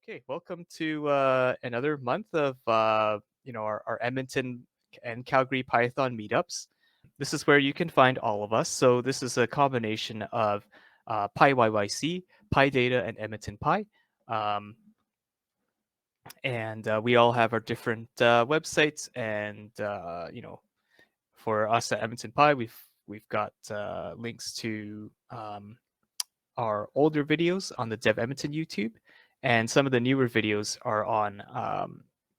Okay, welcome to another month of our Edmonton and Calgary Python meetups. This is where you can find all of us. So this is a combination of PyYYC, PyData, and EdmontonPy. Um, and we all have our different websites. And for us at EdmontonPy, we've got links to our older videos on the Dev Edmonton YouTube, and some of the newer videos are on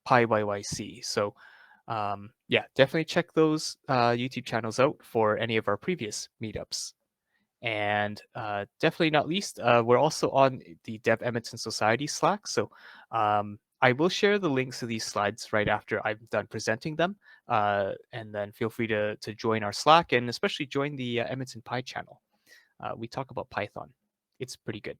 PyYYC. So, yeah, definitely check those YouTube channels out for any of our previous meetups. And definitely not least, we're also on the Dev Edmonton Society Slack. So I will share the links to these slides right after I'm done presenting them. And then feel free to join our Slack and especially join the Edmonton Py channel. We talk about Python. It's pretty good.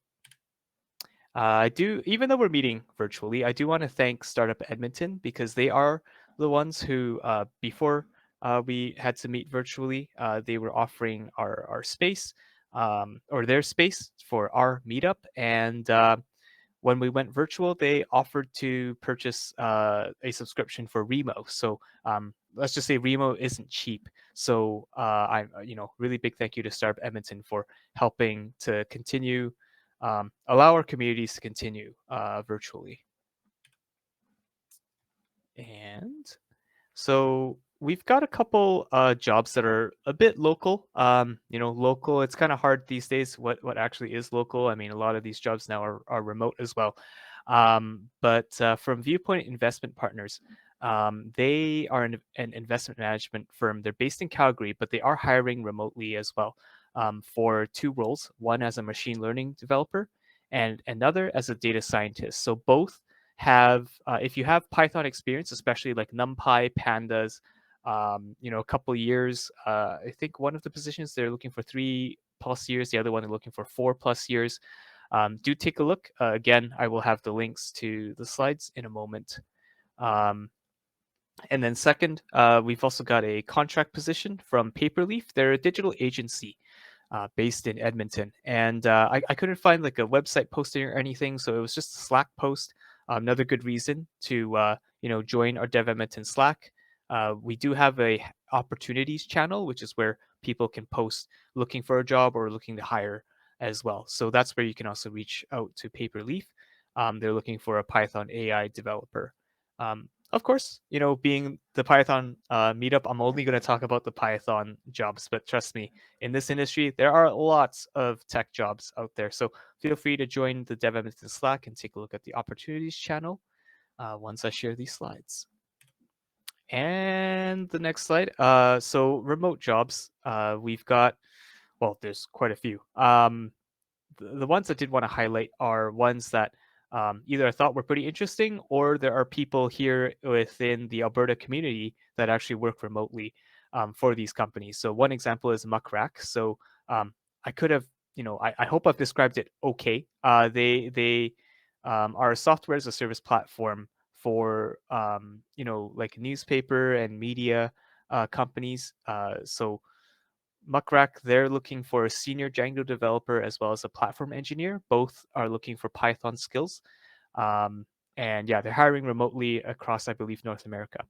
I do, even though we're meeting virtually, I do want to thank Startup Edmonton because they are the ones who, before we had to meet virtually, they were offering our space or their space for our meetup. And when we went virtual, they offered to purchase a subscription for Remo. So let's just say Remo isn't cheap. So I'm, really big thank you to Startup Edmonton for helping to continue, allow our communities to continue virtually. And so we've got a couple jobs that are a bit local. Local. It's kind of hard these days. What actually is local? I mean, a lot of these jobs now are remote as well. But from Viewpoint Investment Partners, they are an investment management firm. They're based in Calgary, but they are hiring remotely as well for two roles: one as a machine learning developer, and another as a data scientist. So both have if you have Python experience, especially like NumPy, Pandas, a couple of years. I think one of the positions they're looking for 3+ years, the other one they're looking for 4+ years. Do take a look. Again, I will have the links to the slides in a moment. And then second, we've also got a contract position from Paperleaf. They're a digital agency based in Edmonton. And I couldn't find like a website posting or anything, so it was just a Slack post. Another good reason to join our Dev Edmonton Slack. We do have a opportunities channel, which is where people can post looking for a job or looking to hire as well. So that's where you can also reach out to Paperleaf. They're looking for a Python AI developer. Of course, being the Python meetup, I'm only going to talk about the Python jobs, but trust me, in this industry, there are lots of tech jobs out there. So feel free to join the Dev Edmonton Slack and take a look at the opportunities channel once I share these slides. And the next slide. So remote jobs, we've got, well, there's quite a few. The ones I did want to highlight are ones that either I thought were pretty interesting, or there are people here within the Alberta community that actually work remotely for these companies. So one example is Nickurak. So I could have, I hope I've described it okay. They are a software as a service platform for like newspaper and media companies. So Nickurak, they're looking for a senior Django developer as well as a platform engineer. Both are looking for Python skills. And yeah, they're hiring remotely across, I believe, North America.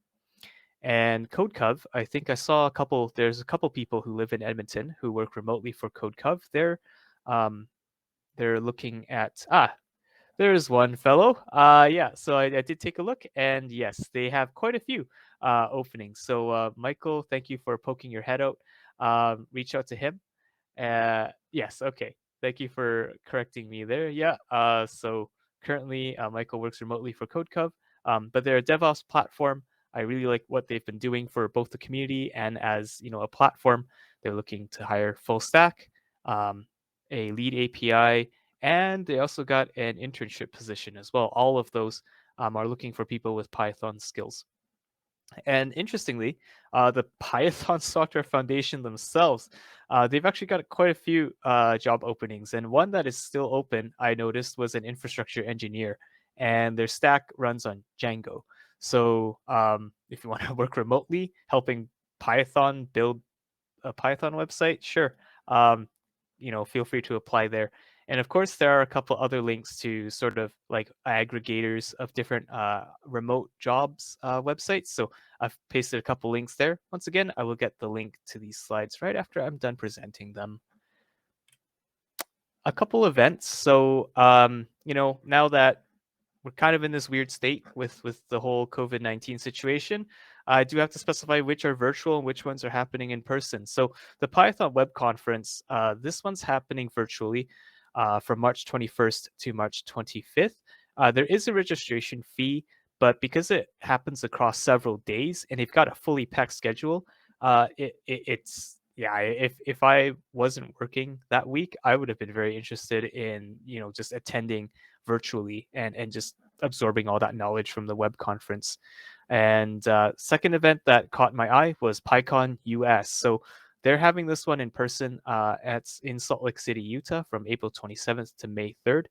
And CodeCov, I think I saw there's a couple people who live in Edmonton who work remotely for CodeCov. They're looking at, there's one fellow. Yeah, so I did take a look, and yes, they have quite a few openings. So Michael, thank you for poking your head out. Reach out to him. Yes, okay. Thank you for correcting me there. Yeah. So currently, Michael works remotely for CodeCov, but they're a DevOps platform. I really like what they've been doing for both the community and as a platform. They're looking to hire full stack, a lead API, and they also got an internship position as well. All of those are looking for people with Python skills. And interestingly, the Python Software Foundation themselves, they've actually got quite a few job openings. And one that is still open, I noticed, was an infrastructure engineer. And their stack runs on Django. So if you want to work remotely, helping build a Python website, sure. Feel free to apply there. And of course, there are a couple other links to sort of like aggregators of different remote jobs websites. So I've pasted a couple links there. Once again, I will get the link to these slides right after I'm done presenting them. A couple events. So, now that we're kind of in this weird state with the whole COVID-19 situation, I do have to specify which are virtual and which ones are happening in person. So the Python Web Conference, this one's happening virtually from March 21st to March 25th. There is a registration fee, but because it happens across several days and they've got a fully packed schedule, it's yeah. If I wasn't working that week, I would have been very interested in just attending virtually and just absorbing all that knowledge from the web conference. And second event that caught my eye was PyCon US. So they're having this one in person in Salt Lake City, Utah, from April 27th to May 3rd.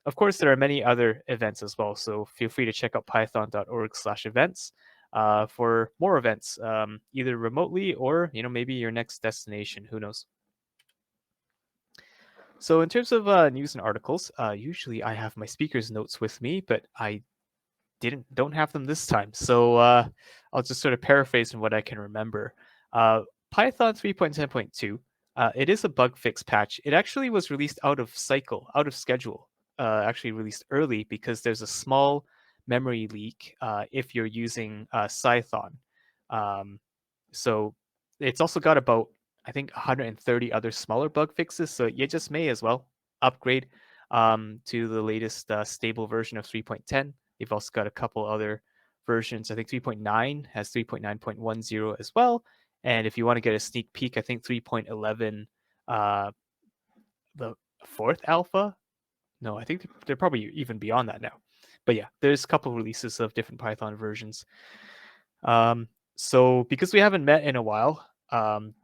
Of course, there are many other events as well, so feel free to check out python.org/events for more events, either remotely or maybe your next destination. Who knows? So in terms of news and articles, usually I have my speaker's notes with me, but I don't have them this time. So I'll just sort of paraphrase from what I can remember. Uh, Python 3.10.2, it is a bug fix patch. It actually was released out of cycle, out of schedule, actually released early because there's a small memory leak if you're using Python. So it's also got about, I think, 130 other smaller bug fixes. So you just may as well upgrade to the latest stable version of 3.10. They've also got a couple other versions. I think 3.9 has 3.9.10 as well. And if you want to get a sneak peek, I think 3.11, the fourth alpha. No, I think they're probably even beyond that now. But yeah, there's a couple releases of different Python versions. So because we haven't met in a while,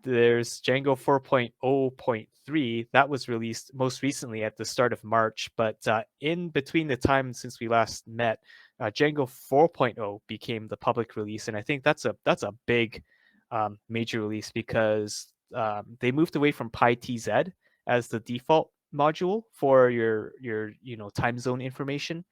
there's Django 4.0.3 that was released most recently at the start of March. But in between the time since we last met, Django 4.0 became the public release, and I think that's a big major release because they moved away from PyTZ as the default module for your time zone information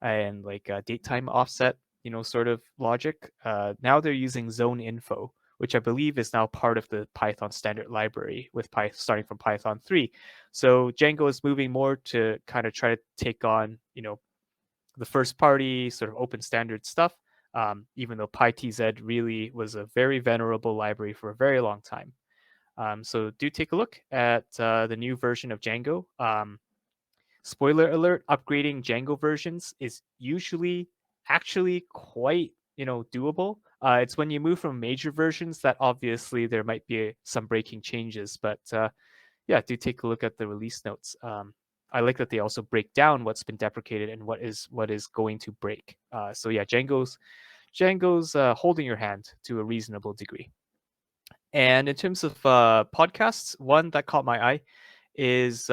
and like date time offset sort of logic. Now they're using zone info, which I believe is now part of the Python standard library with starting from Python 3. So Django is moving more to kind of try to take on the first party sort of open standard stuff. Even though PyTZ really was a very venerable library for a very long time. So do take a look at the new version of Django. Spoiler alert, upgrading Django versions is usually actually quite doable. It's when you move from major versions that obviously there might be some breaking changes, but yeah, do take a look at the release notes. I like that they also break down what's been deprecated and what is going to break. So yeah, Django's holding your hand to a reasonable degree. And in terms of podcasts, one that caught my eye is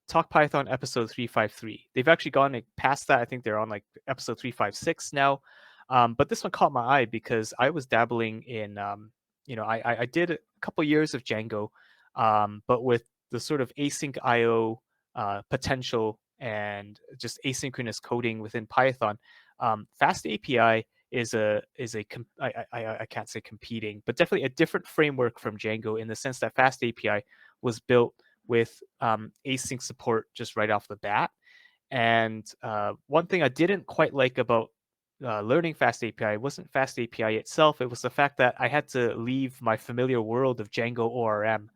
Talk Python episode 353. They've actually gone past that. I think they're on like episode 356 now. But this one caught my eye because I was dabbling in, I did a couple years of Django, but with the sort of async IO potential and just asynchronous coding within Python, Fast API I can't say competing, but definitely a different framework from Django in the sense that Fast API was built with async support just right off the bat. And one thing I didn't quite like about learning Fast API wasn't Fast API itself. It was the fact that I had to leave my familiar world of Django ORM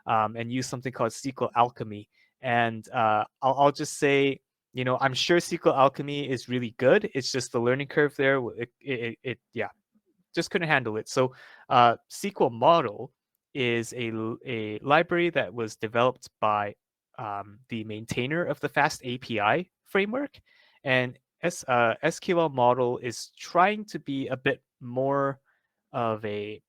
and use something called SQL Alchemy. And I'll just say, I'm sure SQL Alchemy is really good. It's just the learning curve there. Yeah, just couldn't handle it. So SQL Model is a library that was developed by the maintainer of the Fast API framework. And SQL Model is trying to be a bit more of an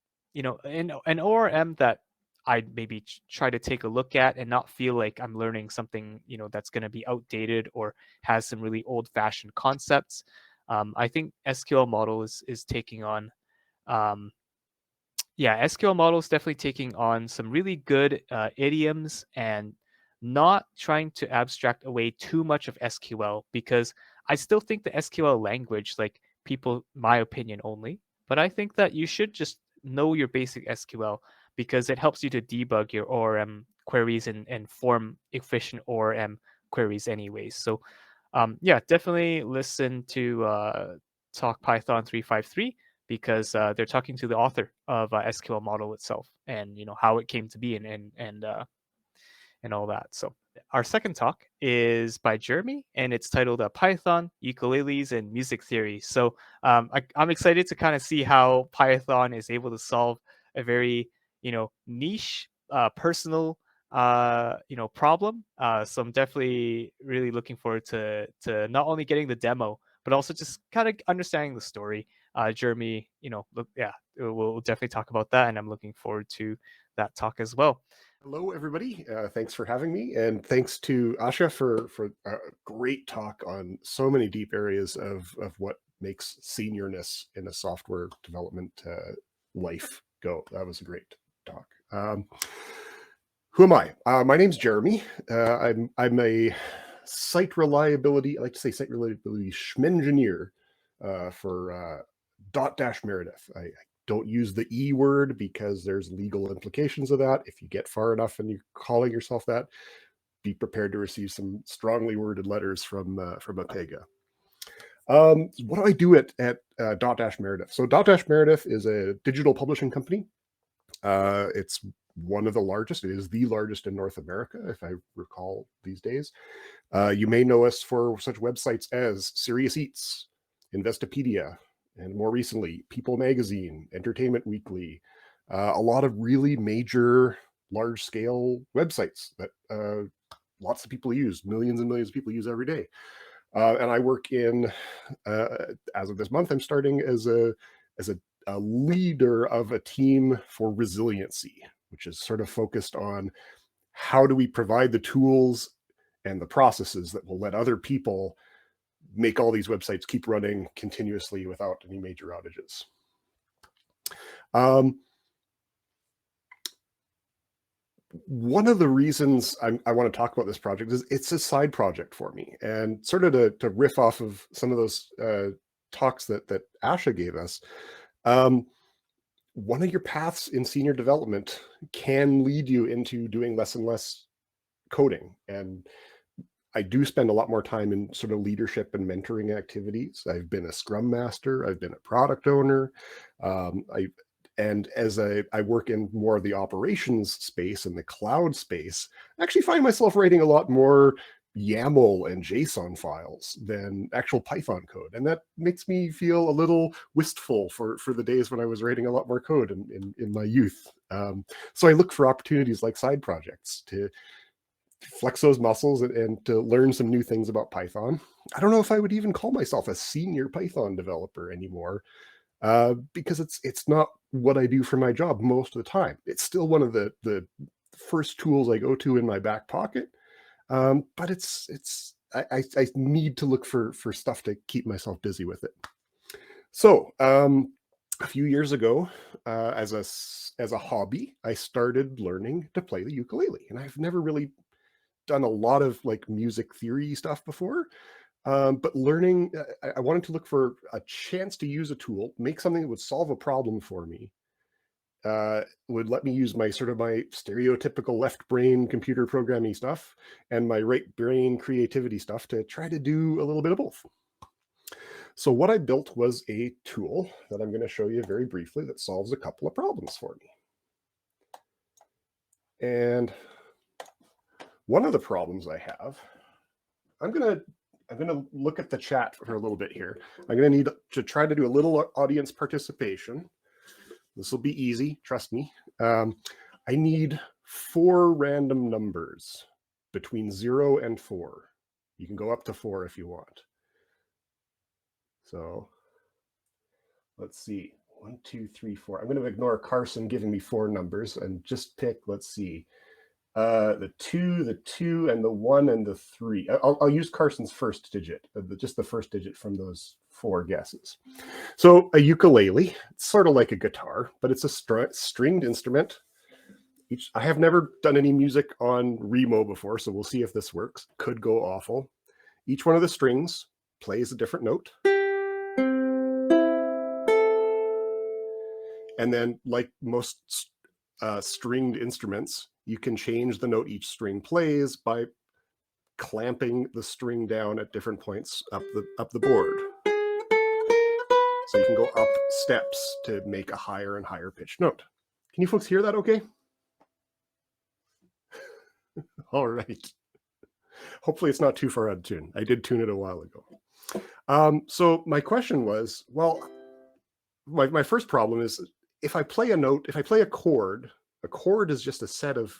ORM that I'd maybe try to take a look at and not feel like I'm learning something, that's going to be outdated or has some really old-fashioned concepts. I think SQL Model is taking on SQL Model is definitely taking on some really good idioms and not trying to abstract away too much of SQL, because I still think the SQL language, like people, my opinion only, but I think that you should just know your basic SQL because it helps you to debug your ORM queries and form efficient ORM queries anyways. So yeah, definitely listen to Talk Python 353 because they're talking to the author of SQL model itself and how it came to be and all that. So our second talk is by Jeremy, and it's titled Python, Ukuleles, and Music Theory. So I'm excited to kind of see how Python is able to solve a very, niche, personal, problem. So I'm definitely really looking forward to not only getting the demo, but also just kind of understanding the story. Jeremy, yeah, we'll definitely talk about that, and I'm looking forward to that talk as well. Hello, everybody. Thanks for having me, and thanks to Asha for a great talk on so many deep areas of what makes seniorness in a software development life go. That was a great talk. Who am I? My name's Jeremy. I'm a site reliability. I like to say site reliability schmengineer for Meredith. I don't use the E word because there's legal implications of that. If you get far enough and you're calling yourself that, be prepared to receive some strongly worded letters from Apega. What do I do at Meredith? So Meredith is a digital publishing company. It's one of the largest. It is the largest in North America, if I recall these days. You may know us for such websites as Serious Eats, Investopedia, and more recently, People Magazine, Entertainment Weekly, a lot of really major, large-scale websites that lots of people use, millions and millions of people use every day. And I work in, as of this month, I'm starting as a leader of a team for resiliency, which is sort of focused on how do we provide the tools and the processes that will let other people make all these websites keep running continuously without any major outages. One of the reasons I want to talk about this project is it's a side project for me, and sort of to riff off of some of those talks that Asha gave us. One of your paths in senior development can lead you into doing less and less coding, and I do spend a lot more time in sort of leadership and mentoring activities. I've been a Scrum Master. I've been a product owner. And as I work in more of the operations space and the cloud space, I actually find myself writing a lot more YAML and JSON files than actual Python code. And that makes me feel a little wistful for the days when I was writing a lot more code in my youth. So I look for opportunities like side projects to flex those muscles and to learn some new things about Python. I don't know if I would even call myself a senior Python developer anymore, because it's not what I do for my job most of the time. It's still one of the first tools I go to in my back pocket, but I need to look for stuff to keep myself busy with it. So a few years ago, as a hobby, I started learning to play the ukulele, and I've never really done a lot of like music theory stuff before, but learning, I wanted to look for a chance to use a tool, make something that would solve a problem for me, would let me use my stereotypical left brain computer programming stuff and my right brain creativity stuff to try to do a little bit of both. So what I built was a tool that I'm going to show you very briefly that solves a couple of problems for me. And one of the problems I have, I'm going to look at the chat for a little bit here. I'm going to need to try to do a little audience participation. This will be easy, trust me. I need 4 random numbers between 0 and 4. You can go up to 4 if you want. So let's see, 1, 2, 3, 4. I'm going to ignore Carson giving me 4 numbers and just pick, let's see, the 2, and the 1, and the 3. I'll use Carson's first digit, just the first digit from those 4 guesses. So a ukulele, it's sort of like a guitar, but it's a stringed instrument. I have never done any music on Remo before, so we'll see if this works. Could go awful. Each one of the strings plays a different note. And then, like most stringed instruments, you can change the note each string plays by clamping the string down at different points up the board. So you can go up steps to make a higher and higher pitched note. Can you folks hear that okay? All right. Hopefully it's not too far out of tune. I did tune it a while ago. So my question was, well, my first problem is if I play a note, if I play a chord is just a set of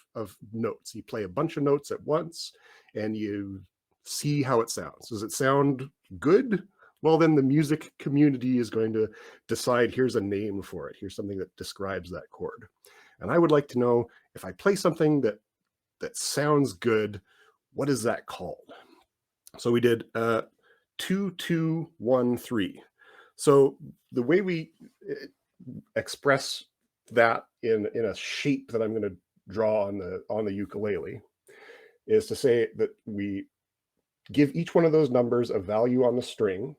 notes. You play a bunch of notes at once and you see how it sounds. Does it sound good? Well, then the music community is going to decide, here's a name for it. Here's something that describes that chord. And I would like to know, if I play something that sounds good, what is that called? So we did 2, 2, 1, 3. So the way we express that in a shape that I'm going to draw on the ukulele is to say that we give each one of those numbers a value on the string.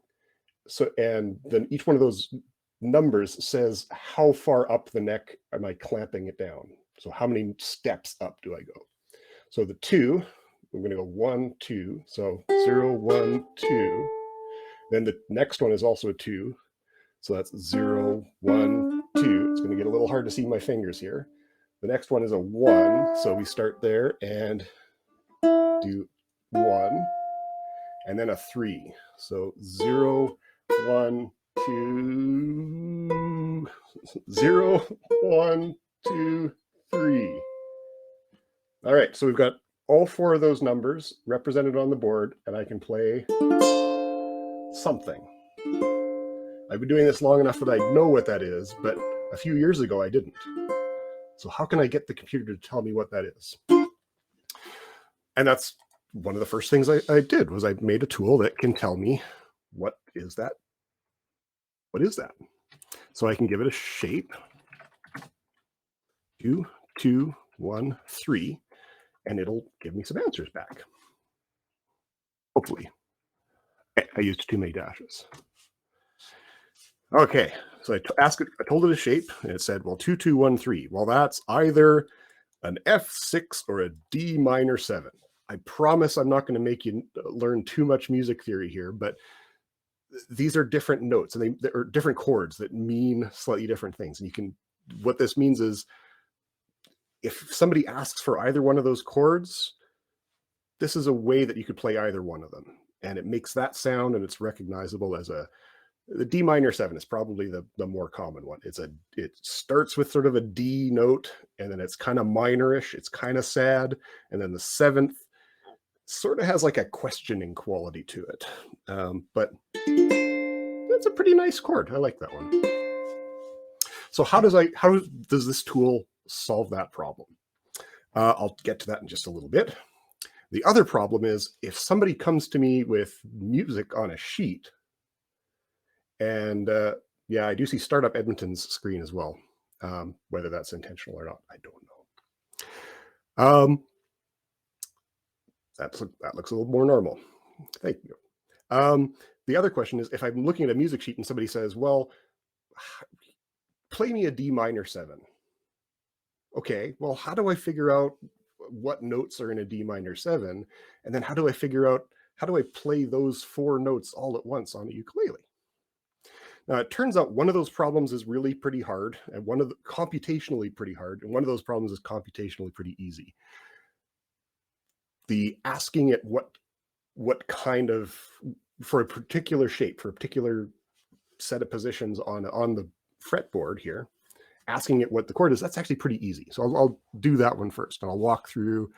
So, and then each one of those numbers says how far up the neck am I clamping it down? So how many steps up do I go? So the 2, we're going to go 1, 2. So 0, 1, 2. Then the next one is also a 2. So that's 0, 1, 2. It's going to get a little hard to see my fingers here. The next one is a 1. So we start there and do 1. And then a 3. So 0, 1, 2, 0, 1, 2, 3. All right, so we've got all 4 of those numbers represented on the board, and I can play something. I've been doing this long enough that I know what that is, but a few years ago I didn't. So how can I get the computer to tell me what that is? And that's one of the first things I did was I made a tool that can tell me, what is that? What is that? So I can give it a shape. 2, 2, 1, 3, and it'll give me some answers back. Hopefully. I used too many dashes. Okay, so I told it a shape, and it said, well, 2, 2, 1, 3. Well, that's either an F6 or a D minor 7. I promise I'm not going to make you learn too much music theory here, but these are different notes, and they are different chords that mean slightly different things. And what this means is, if somebody asks for either one of those chords, this is a way that you could play either one of them. And it makes that sound, and it's recognizable as the D minor 7 is probably the more common one. It starts with sort of a D note, and then it's kind of minorish, it's kind of sad, and then the 7th sort of has like a questioning quality to it. But it's a pretty nice chord. I like that one. So how does this tool solve that problem? I'll get to that in just a little bit. The other problem is, if somebody comes to me with music on a sheet, and yeah, I do see Startup Edmonton's screen as well. Whether that's intentional or not, I don't know. That looks a little more normal. Thank you. The other question is, if I'm looking at a music sheet and somebody says, well, play me a D minor 7. Okay, well, how do I figure out what notes are in a D minor 7? And then how do I play those 4 notes all at once on a ukulele? Now, it turns out one of those problems is really pretty hard, and computationally pretty hard, and one of those problems is computationally pretty easy. The asking it what kind of, for a particular shape, for a particular set of positions on the fretboard here, asking it what the chord is, that's actually pretty easy. So I'll do that one first, and I'll walk through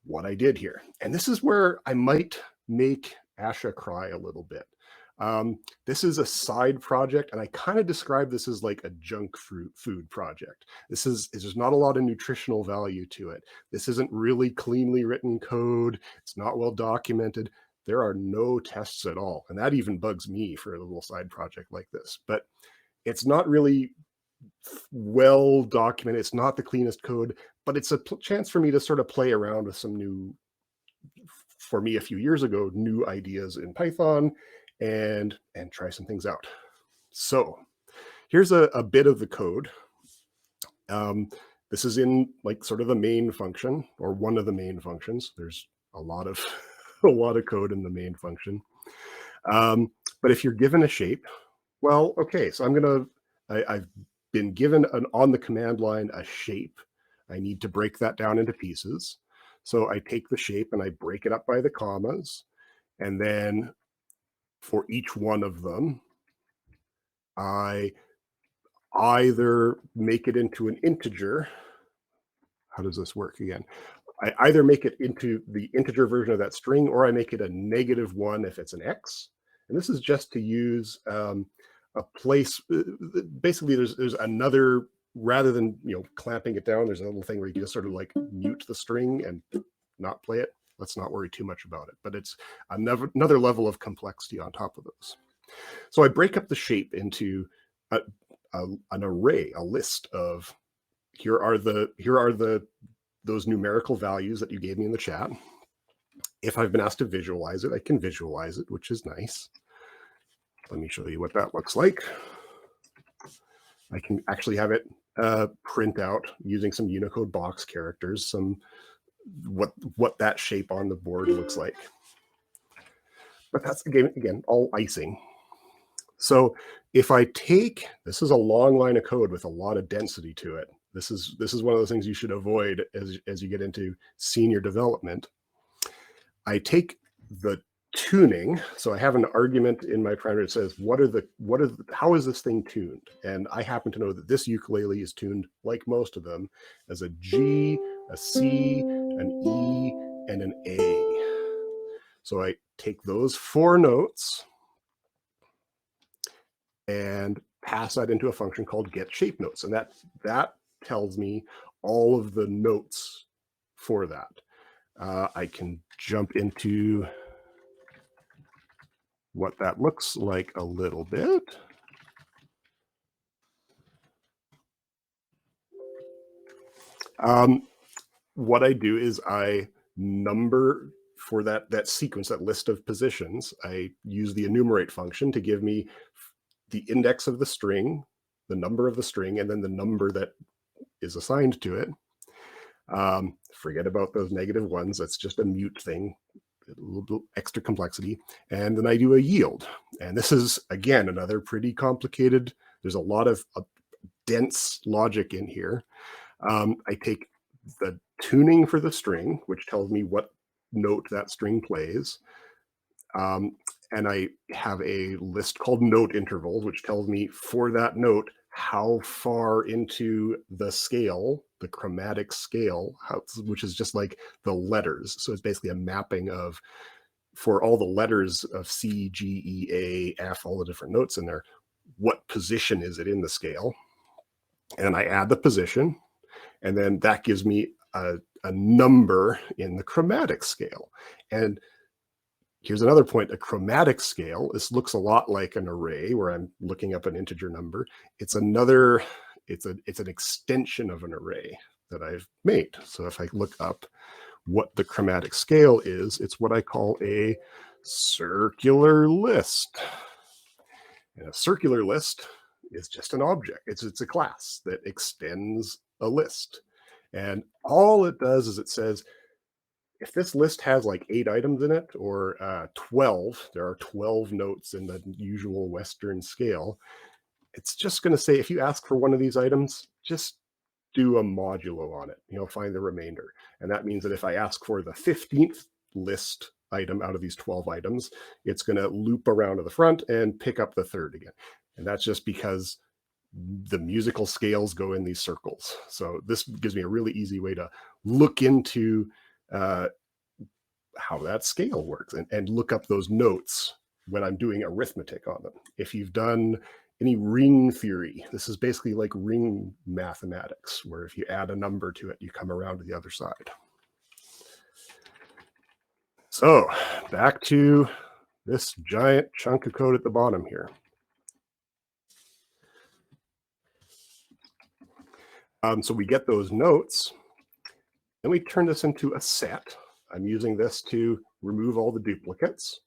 what I did here. And this is where I might make Asha cry a little bit. This is a side project, and I kind of describe this as like a junk food project. There's not a lot of nutritional value to it. This isn't really cleanly written code. It's not well documented. There are no tests at all. And that even bugs me for a little side project like this. But it's not really well documented. It's not the cleanest code, but it's a chance for me to sort of play around with some new, for me a few years ago, new ideas in Python and try some things out. So here's a bit of the code. This is in like sort of the main function, or one of the main functions. There's a lot of a lot of code in the main function. But if you're given a shape, well, okay, so I've been given on the command line a shape. I need to break that down into pieces. So I take the shape and I break it up by the commas. And then for each one of them, I either make it into an integer. How does this work again? I either make it into the integer version of that string, or I make it a -1 if it's an X. And this is just to use a place. Basically, there's another, rather than clamping it down, there's a little thing where you can just sort of like mute the string and not play it. Let's not worry too much about it. But it's another level of complexity on top of those. So I break up the shape into an array, a list of here are those numerical values that you gave me in the chat. If I've been asked to visualize it, I can visualize it, which is nice. Let me show you what that looks like. I can actually have it print out using some Unicode box characters, what that shape on the board looks like. But that's again all icing. So if I take, this is a long line of code with a lot of density to it. This is one of those things you should avoid as you get into senior development. I take the tuning. So I have an argument in my parameter that says, how is this thing tuned? And I happen to know that this ukulele is tuned, like most of them, as a G, a C, an E, and an A. So I take those 4 notes and pass that into a function called getShapeNotes. And that tells me all of the notes for that. I can jump into what that looks like a little bit. What I do is I number for that sequence, that list of positions. I use the enumerate function to give me the index of the string, the number of the string, and then the number that is assigned to it. Forget about those -1s. That's just a mute thing, a little extra complexity. And then I do a yield. And this is, again, another pretty complicated, there's a lot of dense logic in here. I take the tuning for the string, which tells me what note that string plays. And I have a list called note intervals, which tells me for that note, how far into the scale, the chromatic scale, which is just like the letters. So it's basically a mapping of, for all the letters of C, G, E, A, F, all the different notes in there, what position is it in the scale? And I add the position, and then that gives me a number in the chromatic scale. And here's another point, a chromatic scale, this looks a lot like an array where I'm looking up an integer number. It's an extension of an array that I've made. So if I look up what the chromatic scale is, it's what I call a circular list. And a circular list is just an object. It's a class that extends a list. And all it does is it says, if this list has like 8 items in it, or 12, there are 12 notes in the usual Western scale, it's just going to say, if you ask for one of these items, just do a modulo on it, find the remainder. And that means that if I ask for the 15th list item out of these 12 items, it's going to loop around to the front and pick up the 3rd again. And that's just because the musical scales go in these circles. So this gives me a really easy way to look into how that scale works and look up those notes when I'm doing arithmetic on them. If you've done any ring theory, this is basically like ring mathematics, where if you add a number to it, you come around to the other side. So back to this giant chunk of code at the bottom here. So we get those notes, Then we turn this into a set. I'm using this to remove all the duplicates.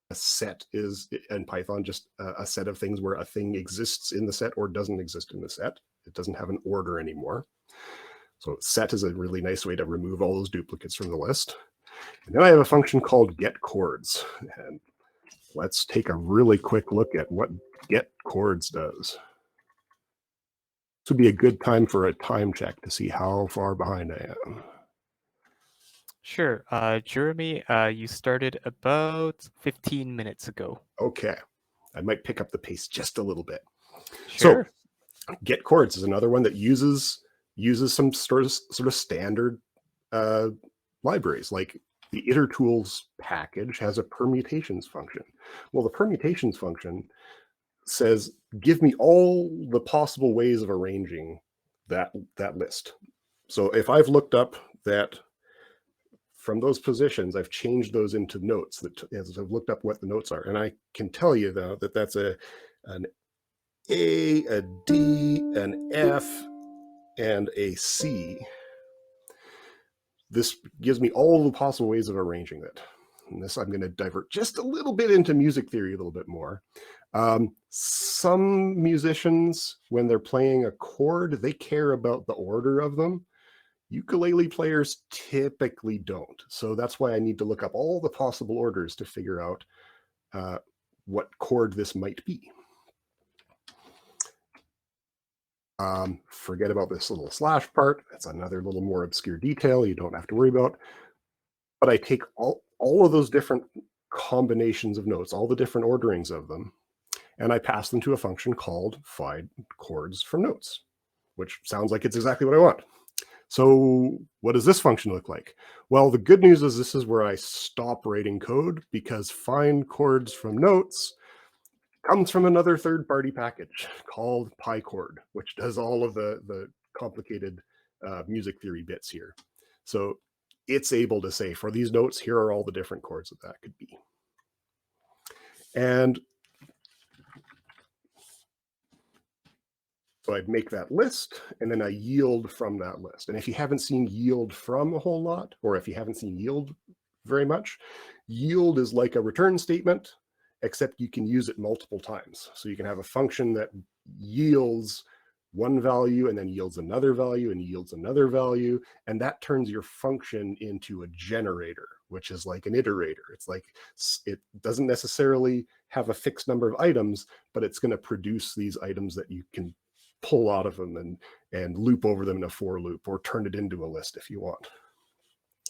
A set is, in Python, just a set of things where a thing exists in the set or doesn't exist in the set. It doesn't have an order anymore. So set is a really nice way to remove all those duplicates from the list. And then I have a function called getChords. And let's take a really quick look at what getChords does. This would be a good time for a time check to see how far behind I am. Sure. Jeremy, you started about 15 minutes ago. Okay. I might pick up the pace just a little bit. Sure. So getChords is another one that uses some sort of standard libraries. Like the itertools package has a permutations function. Well, the permutations function says, give me all the possible ways of arranging that list. So if I've looked up that from those positions, I've changed those into notes as I've looked up what the notes are. And I can tell you though that that's an A, a D, an F, and a C. This gives me all the possible ways of arranging it. And this, I'm going to divert just a little bit into music theory a little bit more. Some musicians, when they're playing a chord, they care about the order of them. Ukulele players typically don't. So that's why I need to look up all the possible orders to figure out what chord this might be. Forget about this little slash part. That's another little more obscure detail you don't have to worry about. But I take all of those different combinations of notes, all the different orderings of them, and I pass them to a function called find chords from notes, which sounds like it's exactly what I want. So what does this function look like? Well, the good news is this is where I stop writing code, because find chords from notes comes from another third-party package called PyChord, which does all of the complicated music theory bits here. So it's able to say, for these notes, here are all the different chords that could be. And so I'd make that list, and then I yield from that list. And if you haven't seen yield from a whole lot, or if you haven't seen yield very much, yield is like a return statement, except you can use it multiple times. So you can have a function that yields one value and then yields another value and yields another value. And that turns your function into a generator, which is like an iterator. It's like, it doesn't necessarily have a fixed number of items, but it's going to produce these items that you can pull out of them and loop over them in a for loop, or turn it into a list if you want.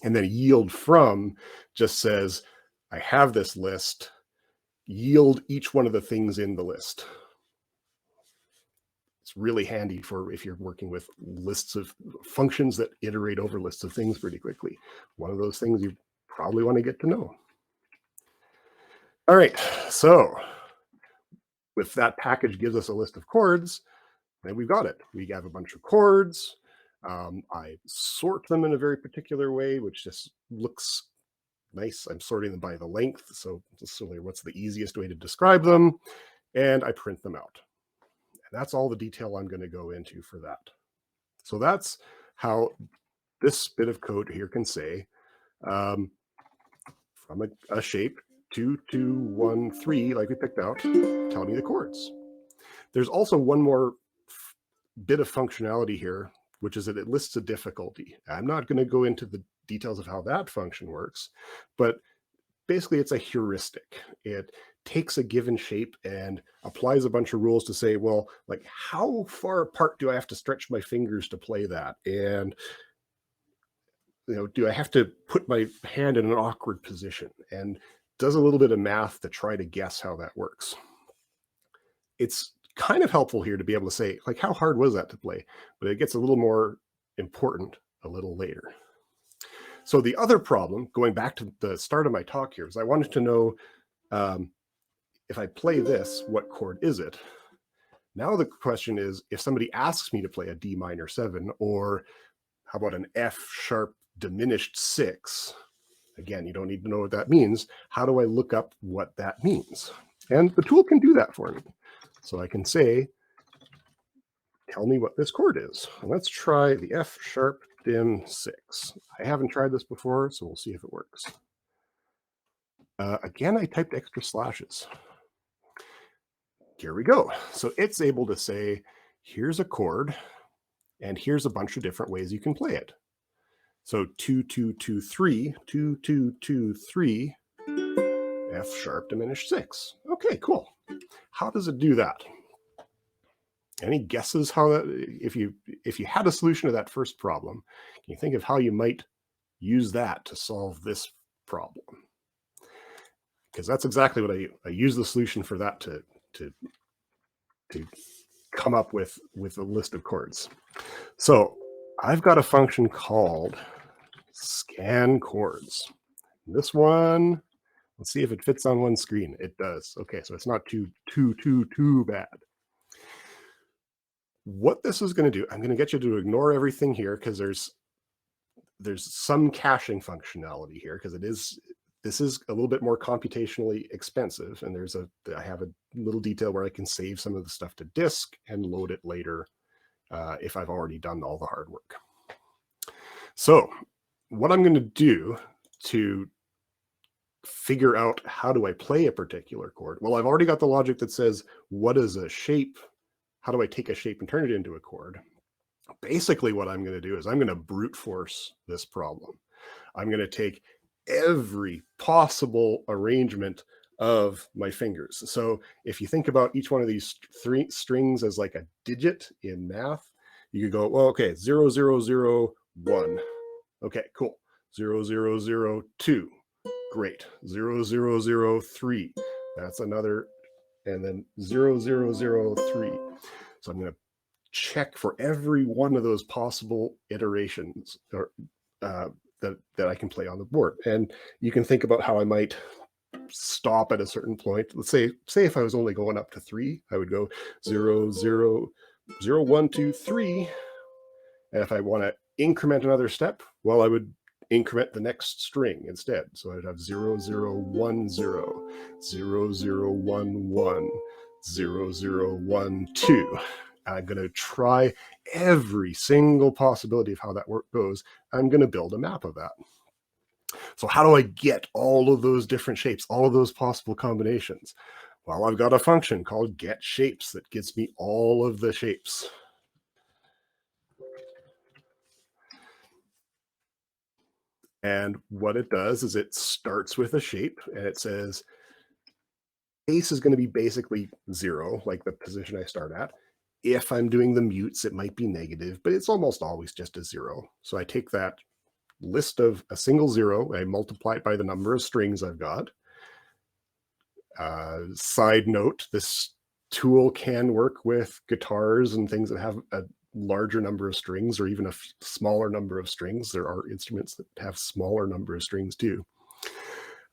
And then yield from just says, I have this list, yield each one of the things in the list. It's really handy for if you're working with lists of functions that iterate over lists of things pretty quickly. One of those things you probably want to get to know. All right, so if that package gives us a list of chords, then we've got it. We have a bunch of chords. I sort them in a very particular way, which just looks nice. I'm sorting them by the length. So what's the easiest way to describe them? And I print them out. And that's all the detail I'm going to go into for that. So that's how this bit of code here can say, from a shape 2, 2, 1, 3, like we picked out, tell me the chords. There's also one more bit of functionality here, which is that it lists a difficulty. I'm not going to go into the details of how that function works, but basically it's a heuristic. It takes a given shape and applies a bunch of rules to say, well, like, how far apart do I have to stretch my fingers to play that? And, you know, do I have to put my hand in an awkward position? And does a little bit of math to try to guess how that works. It's kind of helpful here to be able to say, like, how hard was that to play? But it gets a little more important a little later. So the other problem, going back to the start of my talk here, is I wanted to know, if I play this, what chord is it? Now the question is, if somebody asks me to play a D minor 7, or how about an F sharp diminished 6? Again, you don't need to know what that means. How do I look up what that means? And the tool can do that for me. So I can say, tell me what this chord is. And let's try the F sharp dim 6. I haven't tried this before, so we'll see if it works. Again, I typed extra slashes. Here we go. So it's able to say, here's a chord, and here's a bunch of different ways you can play it. So 2, 2, 2, 3, 2, 2, 2, 3, F sharp diminished 6. Okay, cool. How does it do that? Any guesses how that, if you had a solution to that first problem, can you think of how you might use that to solve this problem? Because that's exactly what I use the solution for that to come up with a list of chords. So I've got a function called scan chords. This one, let's see if it fits on one screen. It does. Okay, so it's not too bad. What this is going to do, I'm going to get you to ignore everything here because there's some caching functionality here because this is a little bit more computationally expensive, and I have a little detail where I can save some of the stuff to disk and load it later if I've already done all the hard work. So what I'm going to do to figure out how do I play a particular chord, well, I've already got the logic that says, what is a shape? How do I take a shape and turn it into a chord? Basically, what I'm going to do is I'm going to brute force this problem. I'm going to take every possible arrangement of my fingers. So if you think about each one of these three strings as like a digit in math, you could go, well, okay, 0, 0, 0, 1. Okay, cool. 0, 0, 0, 2. Great. 0, 0, 0, 3. That's another. And then 0, 0, 0, 3. So I'm going to check for every one of those possible iterations or that I can play on the board. And you can think about how I might stop at a certain point. Let's say if I was only going up to 3, I would go 0, 0, 0, 1, 2, 3. And if I want to increment another step, well, I would increment the next string instead. So I'd have 0, 0, 1, 0, 0, 0, 1, 1, 0, 0, 1, 2. I'm going to try every single possibility of how that work goes. I'm going to build a map of that. So how do I get all of those different shapes, all of those possible combinations? Well, I've got a function called getShapes that gets me all of the shapes. And what it does is it starts with a shape and it says base is going to be basically 0, like the position I start at. If I'm doing the mutes, it might be negative, but it's almost always just a 0. So I take that list of a single 0, I multiply it by the number of strings I've got. Side note, this tool can work with guitars and things that have a larger number of strings or even a smaller number of strings. There are instruments that have smaller number of strings too.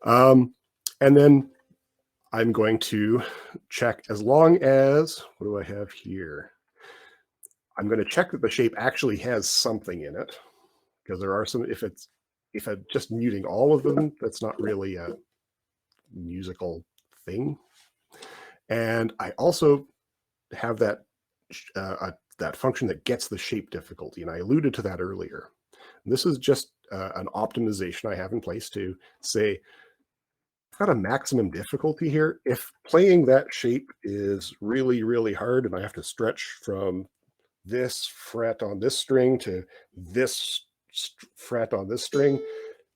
And then I'm going to check as long as, what do I have here? I'm going to check that the shape actually has something in it, because there are some, if I'm just muting all of them, that's not really a musical thing. And I also have that that function that gets the shape difficulty, and I alluded to that earlier. And this is just an optimization I have in place to say, I've got a maximum difficulty here. If playing that shape is really, really hard and I have to stretch from this fret on this string to this fret on this string,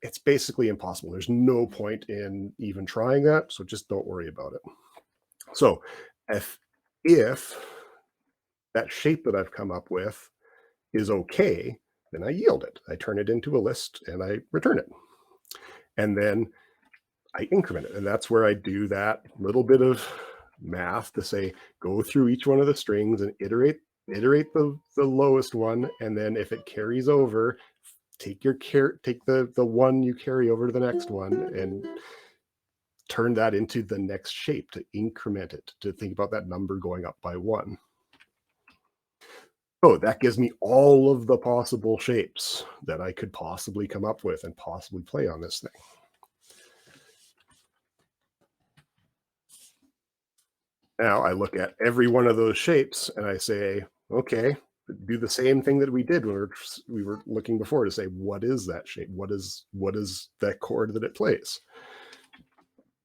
it's basically impossible. There's no point in even trying that, so just don't worry about it. So if that shape that I've come up with is okay, then I yield it. I turn it into a list and I return it. And then I increment it. And that's where I do that little bit of math to say, go through each one of the strings and iterate the lowest one. And then if it carries over, take the one you carry over to the next one and turn that into the next shape to increment it, to think about that number going up by 1. So that gives me all of the possible shapes that I could possibly come up with and possibly play on this thing. Now I look at every one of those shapes and I say, okay, do the same thing that we did when we were looking before to say, what is that shape? What is that chord that it plays?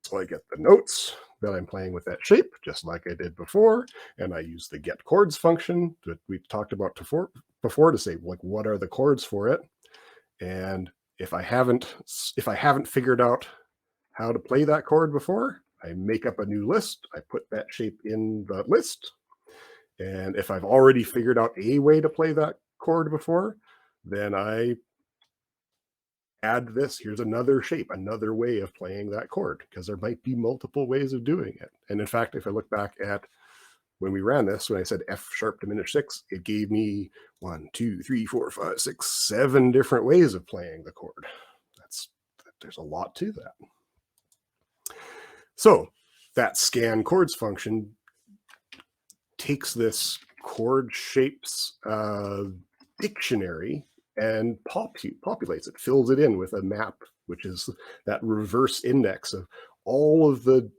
So I get the notes that I'm playing with that shape, just like I did before, and I use the get chords function that we've talked about before to say, like, what are the chords for it? And if I haven't figured out how to play that chord before, I make up a new list. I put that shape in the list. And if I've already figured out a way to play that chord before, then I add this. Here's another shape, another way of playing that chord, because there might be multiple ways of doing it. And in fact, if I look back at when we ran this, when I said F sharp diminished 6, it gave me 1, 2, 3, 4, 5, 6, 7 different ways of playing the chord. There's a lot to that. So that scan chords function takes this chord shapes dictionary and populates it, fills it in with a map, which is that reverse index of all of the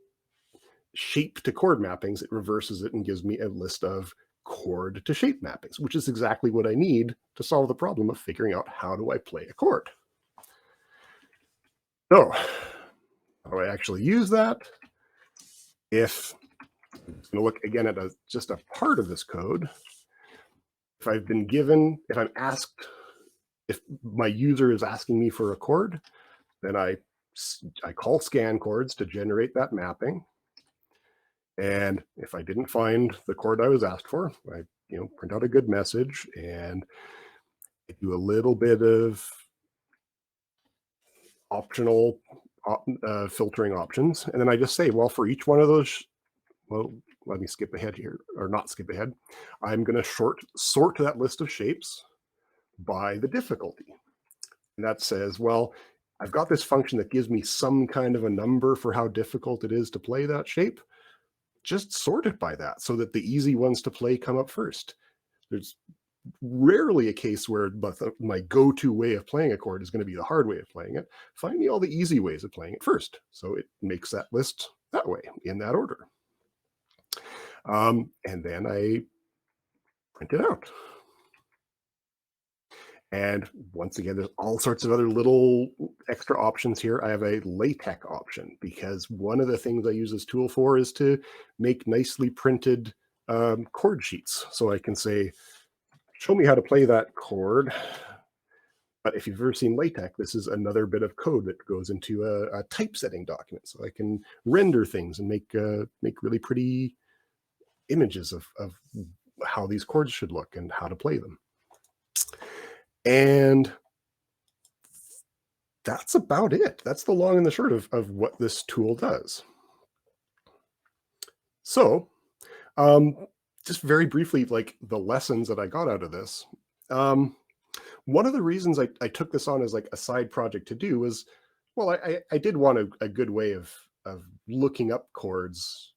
shape to chord mappings. It reverses it and gives me a list of chord to shape mappings, which is exactly what I need to solve the problem of figuring out how do I play a chord. So how do I actually use that? If I'm going to look again at just a part of this code, if I'm asked, if my user is asking me for a chord, then I call scan chords to generate that mapping. And if I didn't find the chord I was asked for, I print out a good message and I do a little bit of optional filtering options. And then I just say, well, for each one of those, well, let me skip ahead here, or not skip ahead. I'm going to sort that list of shapes by the difficulty. And that says, well, I've got this function that gives me some kind of a number for how difficult it is to play that shape. Just sort it by that so that the easy ones to play come up first. There's rarely a case where my go-to way of playing a chord is going to be the hard way of playing it. Find me all the easy ways of playing it first. So it makes that list that way, in that order. And then I print it out. And once again, there's all sorts of other little extra options here. I have a LaTeX option because one of the things I use this tool for is to make nicely printed chord sheets. So I can say, show me how to play that chord. But if you've ever seen LaTeX, this is another bit of code that goes into a typesetting document. So I can render things and make really pretty images of how these chords should look and how to play them. And that's about it. That's the long and the short of what this tool does. So just very briefly, like the lessons that I got out of this. One of the reasons I took this on as like a side project to do was, well, I did want a good way of looking up chords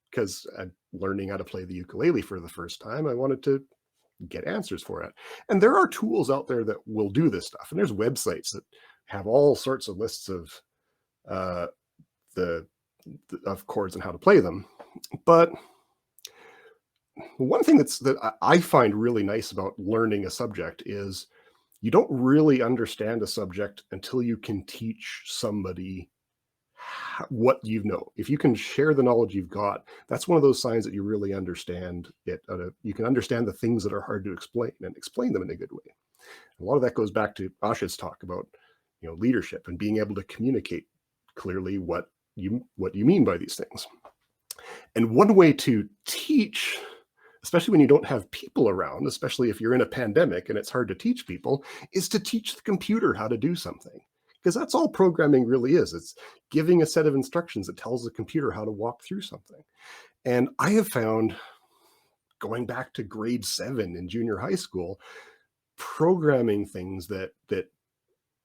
because I'm learning how to play the ukulele for the first time. I wanted to get answers for it. And there are tools out there that will do this stuff. And there's websites that have all sorts of lists of of chords and how to play them. But one thing that I find really nice about learning a subject is you don't really understand a subject until you can teach somebody what you know. If you can share the knowledge you've got, that's one of those signs that you really understand it. You can understand the things that are hard to explain and explain them in a good way. A lot of that goes back to Asha's talk about leadership and being able to communicate clearly what you mean by these things. And one way to teach, especially when you don't have people around, especially if you're in a pandemic and it's hard to teach people, is to teach the computer how to do something. Because that's all programming really is. It's giving a set of instructions that tells the computer how to walk through something. And I have found, going back to grade 7 in junior high school, programming things that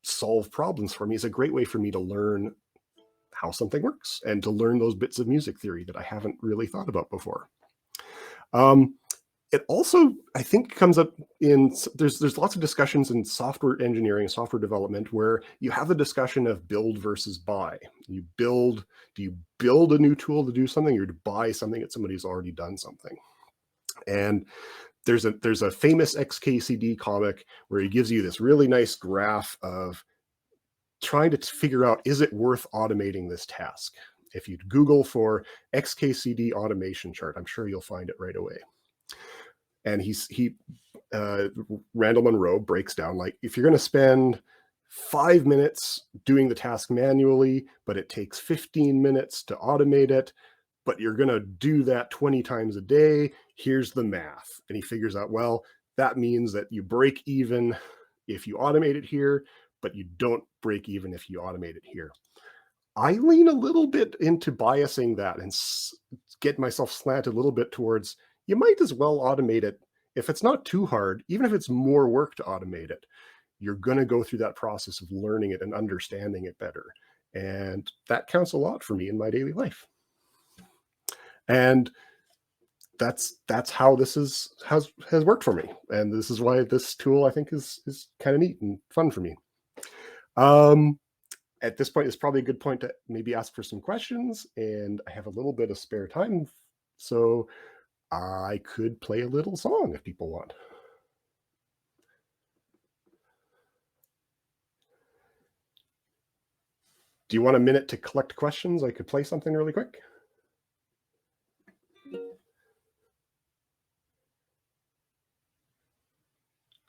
solve problems for me is a great way for me to learn how something works and to learn those bits of music theory that I haven't really thought about before. It also, I think, comes up in, there's lots of discussions in software engineering, software development, where you have the discussion of build versus buy. Do you build a new tool to do something, or to buy something that somebody's already done something? And there's a famous XKCD comic where he gives you this really nice graph of trying to figure out, is it worth automating this task? If you Google for XKCD automation chart, I'm sure you'll find it right away. And Randall Munroe breaks down, like, if you're going to spend 5 minutes doing the task manually, but it takes 15 minutes to automate it, but you're going to do that 20 times a day, here's the math. And he figures out, well, that means that you break even if you automate it here, but you don't break even if you automate it here. I lean a little bit into biasing that and get myself slanted a little bit towards, you might as well automate it. If it's not too hard, even if it's more work to automate it, you're going to go through that process of learning it and understanding it better. And that counts a lot for me in my daily life. And that's how this has worked for me. And this is why this tool, I think, is kind of neat and fun for me. At this point, it's probably a good point to maybe ask for some questions, and I have a little bit of spare time, so I could play a little song if people want. Do you want a minute to collect questions? I could play something really quick.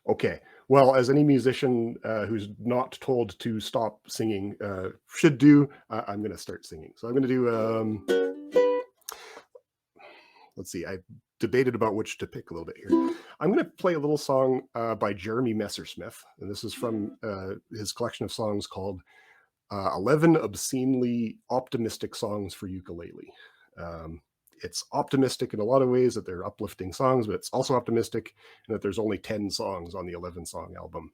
Okay. Well, as any musician who's not told to stop singing should do, I'm going to start singing. So I'm going to do, let's see, I debated about which to pick a little bit here. I'm going to play a little song by Jeremy Messersmith, and this is from his collection of songs called 11 Obscenely Optimistic Songs for Ukulele. It's optimistic in a lot of ways that they're uplifting songs, but it's also optimistic in that there's only 10 songs on the 11 song album,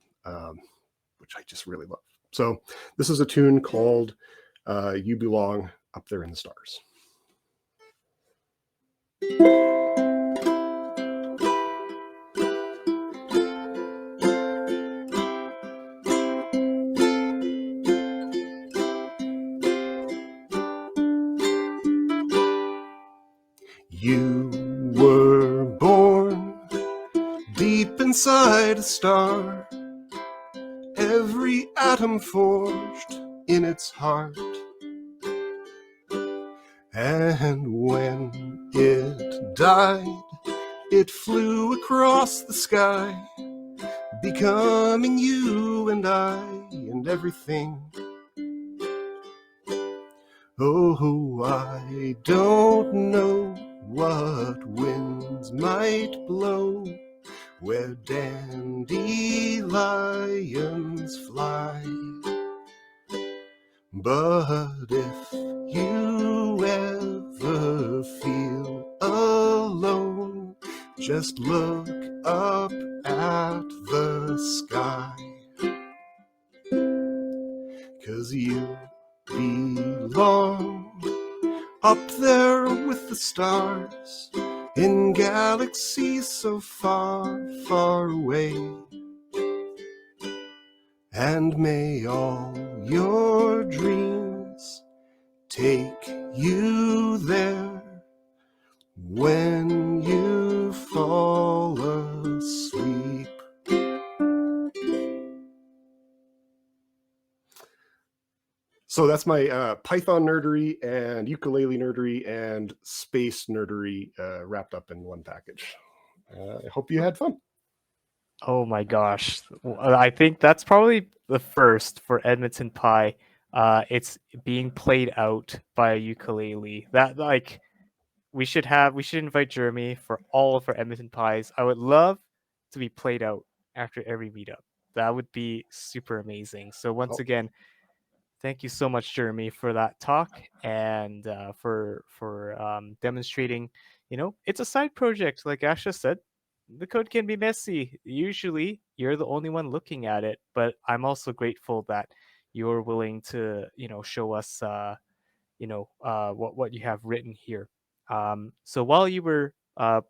which I just really love. So this is a tune called You Belong Up There in the Stars. You were born deep inside a star, every atom forged in its heart. And when it died, it flew across the sky, becoming you and I and everything. Oh, I don't know what winds might blow where dandelions fly. But if you ever feel alone, just look up at the sky, 'cause you belong up there with the stars in galaxies so far, far away. And may all your dreams take you there when you fall asleep. So that's my Python nerdery and ukulele nerdery and space nerdery wrapped up in one package. I hope you had fun. Oh my gosh. I think that's probably the first for EdmontonPy. It's being played out by a ukulele. That, like, we should invite Jeremy for all of our EdmontonPys. I would love to be played out after every meetup. That would be super amazing. So once again, thank you so much, Jeremy, for that talk and for demonstrating. You know, it's a side project, like Asha said. The code can be messy. Usually, you're the only one looking at it, but I'm also grateful that you're willing to, show us, what you have written here. So while you were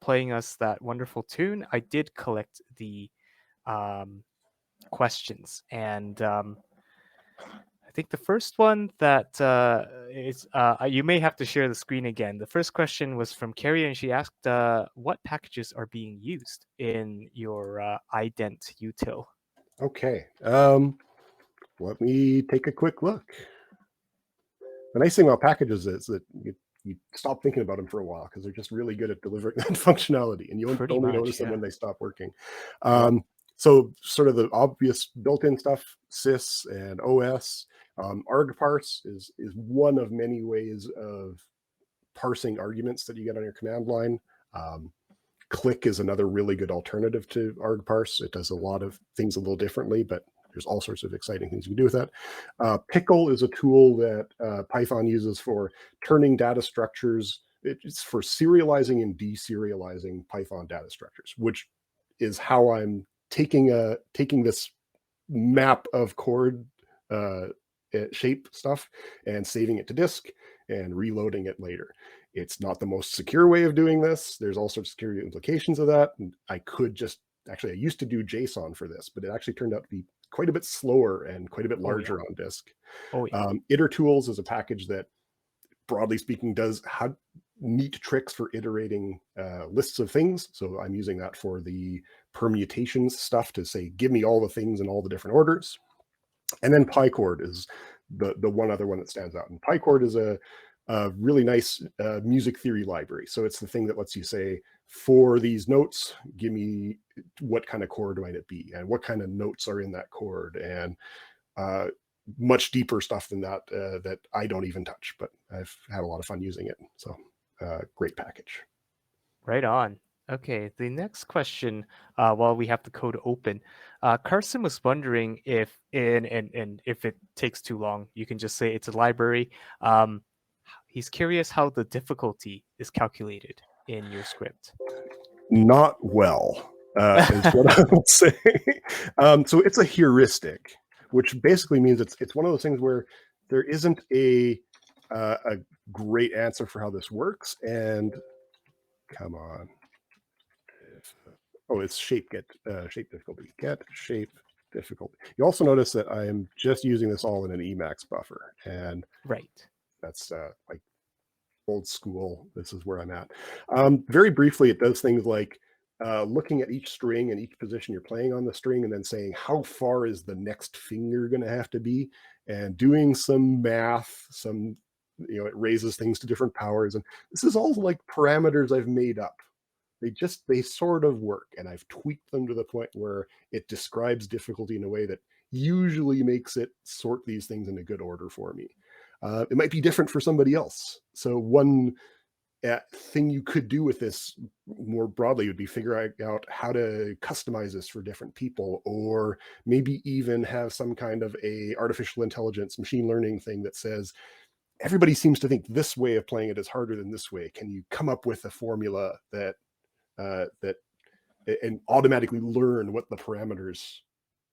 playing us that wonderful tune, I did collect the questions, and think the first one that is you may have to share the screen again. The first question was from Carrie, and she asked what packages are being used in your ident util. Okay, let me take a quick look. The nice thing about packages is that you stop thinking about them for a while because they're just really good at delivering that functionality, and you only notice them when they stop working. So sort of the obvious built-in stuff, sys and OS. Argparse is one of many ways of parsing arguments that you get on your command line. Click is another really good alternative to argparse. It does a lot of things a little differently, but there's all sorts of exciting things you can do with that. Pickle is a tool that Python uses for turning data structures. It's for serializing and deserializing Python data structures, which is how I'm taking this map of chord shape stuff and saving it to disk and reloading it later. It's not the most secure way of doing this. There's all sorts of security implications of that. And I used to do JSON for this, but it actually turned out to be quite a bit slower and quite a bit larger on disk. Itertools is a package that, broadly speaking, does neat tricks for iterating lists of things. So I'm using that for the permutations stuff to say, give me all the things in all the different orders. And then PyChord is the one other one that stands out. And PyChord is a really nice music theory library. So it's the thing that lets you say, for these notes, give me what kind of chord might it be, and what kind of notes are in that chord, and much deeper stuff than that that I don't even touch, but I've had a lot of fun using it. So great package. Right on. Okay, the next question, while we have the code open, Carson was wondering if, and if it takes too long, you can just say it's a library. He's curious how the difficulty is calculated in your script. Not well, is what I will say. So it's a heuristic, which basically means it's one of those things where there isn't a great answer for how this works. And come on. Oh, it's shape difficulty. Get shape difficulty. You also notice that I am just using this all in an Emacs buffer, and that's like old school. This is where I'm at. Very briefly, it does things like looking at each string and each position you're playing on the string, and then saying how far is the next finger going to have to be, and doing some math. It raises things to different powers, and this is all like parameters I've made up. They sort of work, and I've tweaked them to the point where it describes difficulty in a way that usually makes it sort these things in a good order for me. It might be different for somebody else. So one thing you could do with this more broadly would be figuring out how to customize this for different people, or maybe even have some kind of a artificial intelligence machine learning thing that says, everybody seems to think this way of playing it is harder than this way. Can you come up with a formula that and automatically learn what the parameters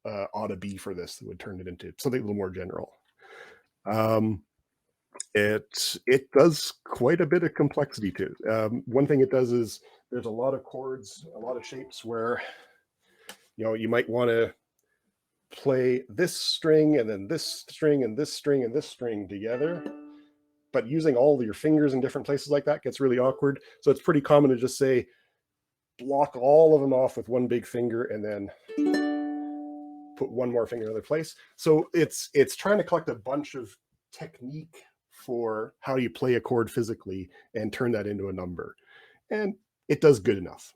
ought to be for this that would turn it into something a little more general. It does quite a bit of complexity too. One thing it does is there's a lot of chords, a lot of shapes where you might want to play this string and then this string and this string and this string together, but using all of your fingers in different places like that gets really awkward. So it's pretty common to just say, block all of them off with one big finger and then put one more finger in another place. So it's trying to collect a bunch of technique for how you play a chord physically and turn that into a number. And it does good enough.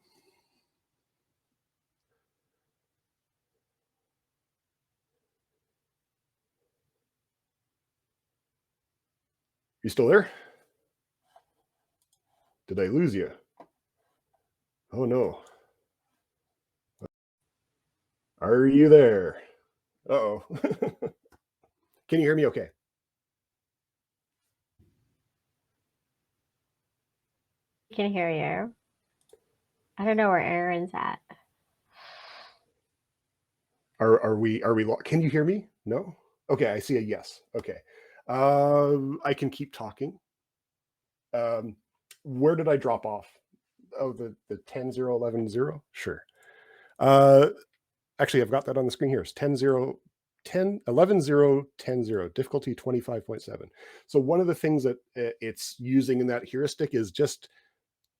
You still there? Did I lose you? Oh no. Are you there? Uh-oh. Can you hear me okay? Can hear you. I don't know where Aaron's at. Are we can you hear me? No? Okay, I see a yes. Okay. I can keep talking. Where did I drop off? Oh, the 10.0.11.0? Sure. Actually, I've got that on the screen here. It's 10.0 11 0 10 0, difficulty 25.7. So one of the things that it's using in that heuristic is just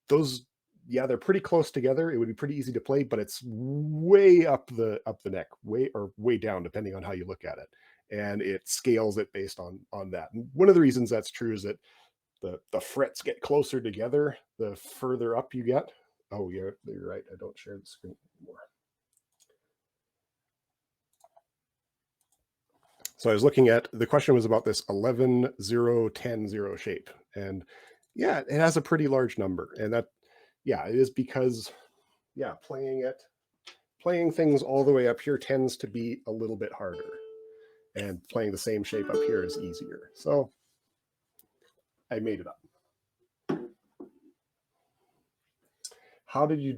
those. Yeah, they're pretty close together. It would be pretty easy to play, but it's way up the neck, way down, depending on how you look at it. And it scales it based on that. And one of the reasons that's true is that the frets get closer together the further up you get. Oh, yeah, you're right. I don't share the screen anymore. So I was looking at, the question was about this 11 0 10 0 shape. And yeah, it has a pretty large number. And that, yeah, it is because, yeah, playing things all the way up here tends to be a little bit harder. And playing the same shape up here is easier. So I made it up. How did you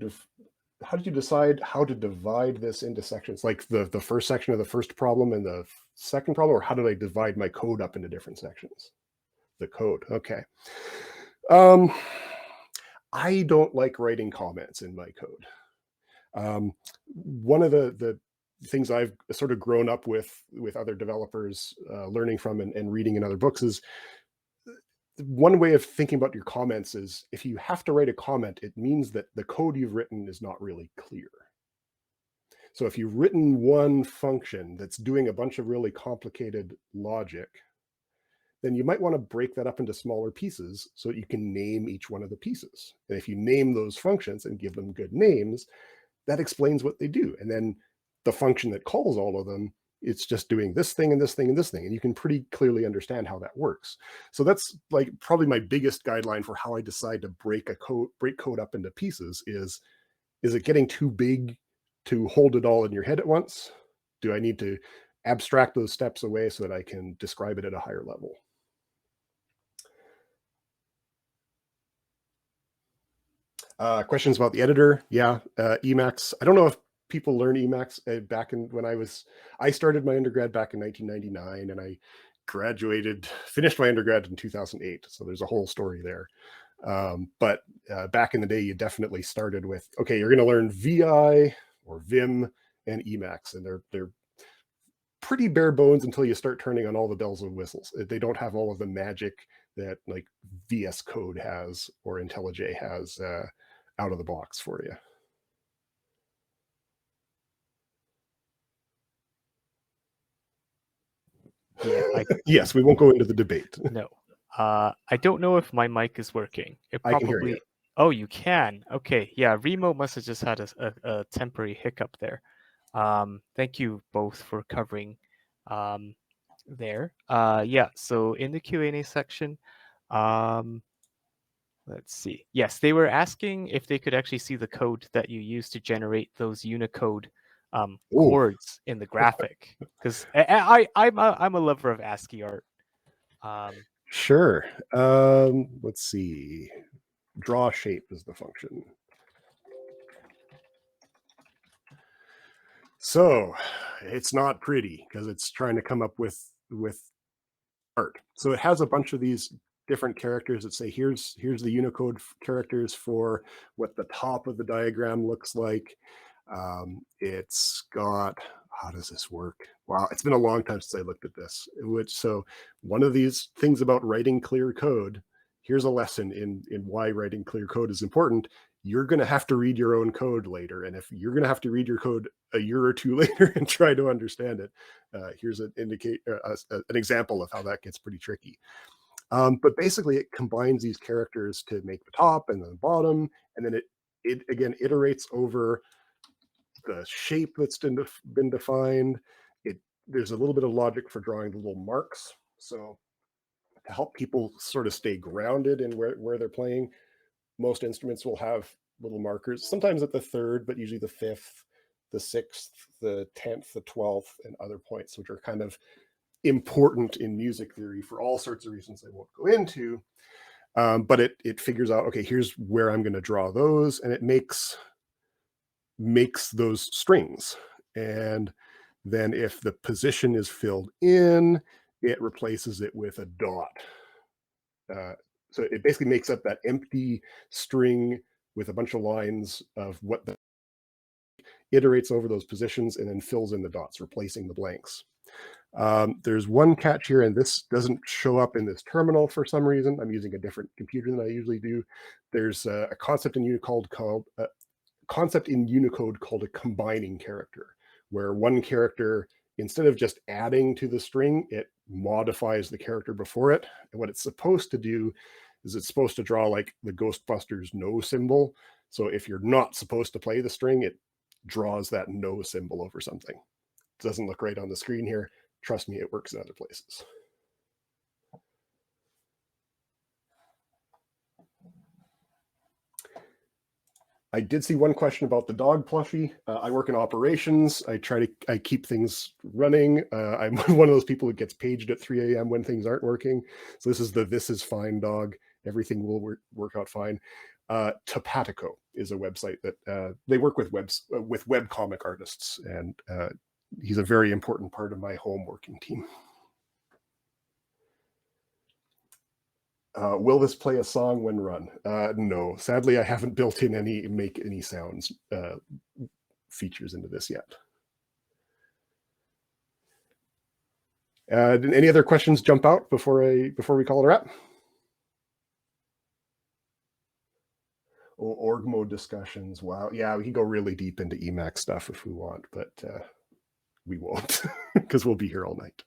decide how to divide this into sections? Like the first section of the first problem and the second problem, or how did I divide my code up into different sections? The code, okay. I don't like writing comments in my code. One of the things I've sort of grown up with other developers, learning from and reading in other books is, one way of thinking about your comments is, if you have to write a comment, it means that the code you've written is not really clear. So if you've written one function that's doing a bunch of really complicated logic, then you might want to break that up into smaller pieces so that you can name each one of the pieces. And if you name those functions and give them good names, that explains what they do. And then the function that calls all of them, it's just doing this thing and this thing and this thing. And you can pretty clearly understand how that works. So that's like probably my biggest guideline for how I decide to break code up into pieces is it getting too big to hold it all in your head at once? Do I need to abstract those steps away so that I can describe it at a higher level? Questions about the editor? Yeah, Emacs. I don't know if people learn Emacs back in when I started my undergrad back in 1999, and I finished my undergrad in 2008. So there's a whole story there. But back in the day, you definitely started with, okay, you're going to learn VI or Vim and Emacs, and they're pretty bare bones until you start turning on all the bells and whistles. They don't have all of the magic that like VS Code has or IntelliJ has out of the box for you. Yeah. Yes, we won't go into the debate. No. I don't know if my mic is working. I can hear you. Oh, you can. Okay. Yeah. Remo must have just had a temporary hiccup there. Thank you both for covering there. Yeah. So in the Q&A section, let's see. Yes, they were asking if they could actually see the code that you use to generate those Unicode chords in the graphic, because I'm a lover of ASCII art. Sure. Let's see. Draw shape is the function. So it's not pretty because it's trying to come up with art. So it has a bunch of these different characters that say, here's the Unicode characters for what the top of the diagram looks like. It's got, how does this work? Wow, it's been a long time since I looked at this. So one of these things about writing clear code, here's a lesson in why writing clear code is important. You're going to have to read your own code later. And if you're going to have to read your code a year or two later and try to understand it, here's an example of how that gets pretty tricky. But basically it combines these characters to make the top and the bottom. And then it again iterates over the shape that's been defined. There's a little bit of logic for drawing the little marks. So to help people sort of stay grounded in where they're playing, most instruments will have little markers, sometimes at the third, but usually the fifth, the sixth, the 10th, the 12th, and other points, which are kind of important in music theory for all sorts of reasons I won't go into. But it figures out, okay, here's where I'm going to draw those, and it makes those strings. And then if the position is filled in, it replaces it with a dot. So it basically makes up that empty string with a bunch of lines of what iterates over those positions and then fills in the dots, replacing the blanks. There's one catch here, and this doesn't show up in this terminal for some reason. I'm using a different computer than I usually do. There's a concept in Unicode called a combining character, where one character, instead of just adding to the string, it modifies the character before it. And what it's supposed to do is it's supposed to draw like the Ghostbusters no symbol. So if you're not supposed to play the string, it draws that no symbol over something. It doesn't look right on the screen here. Trust me, it works in other places. I did see one question about the dog plushie. I work in operations. I keep things running. I'm one of those people who gets paged at 3 a.m. when things aren't working. So this is fine dog. Everything will work out fine. Topatico is a website that they work with webcomic artists, and he's a very important part of my home working team. Will this play a song when run? No, sadly, I haven't built in any make any sounds features into this yet. Did any other questions jump out before we call it a wrap? Oh, org mode discussions. Wow. Yeah, we can go really deep into Emacs stuff if we want, but we won't because we'll be here all night.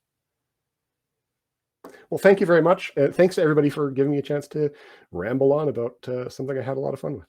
Well, thank you very much. Thanks to everybody for giving me a chance to ramble on about something I had a lot of fun with.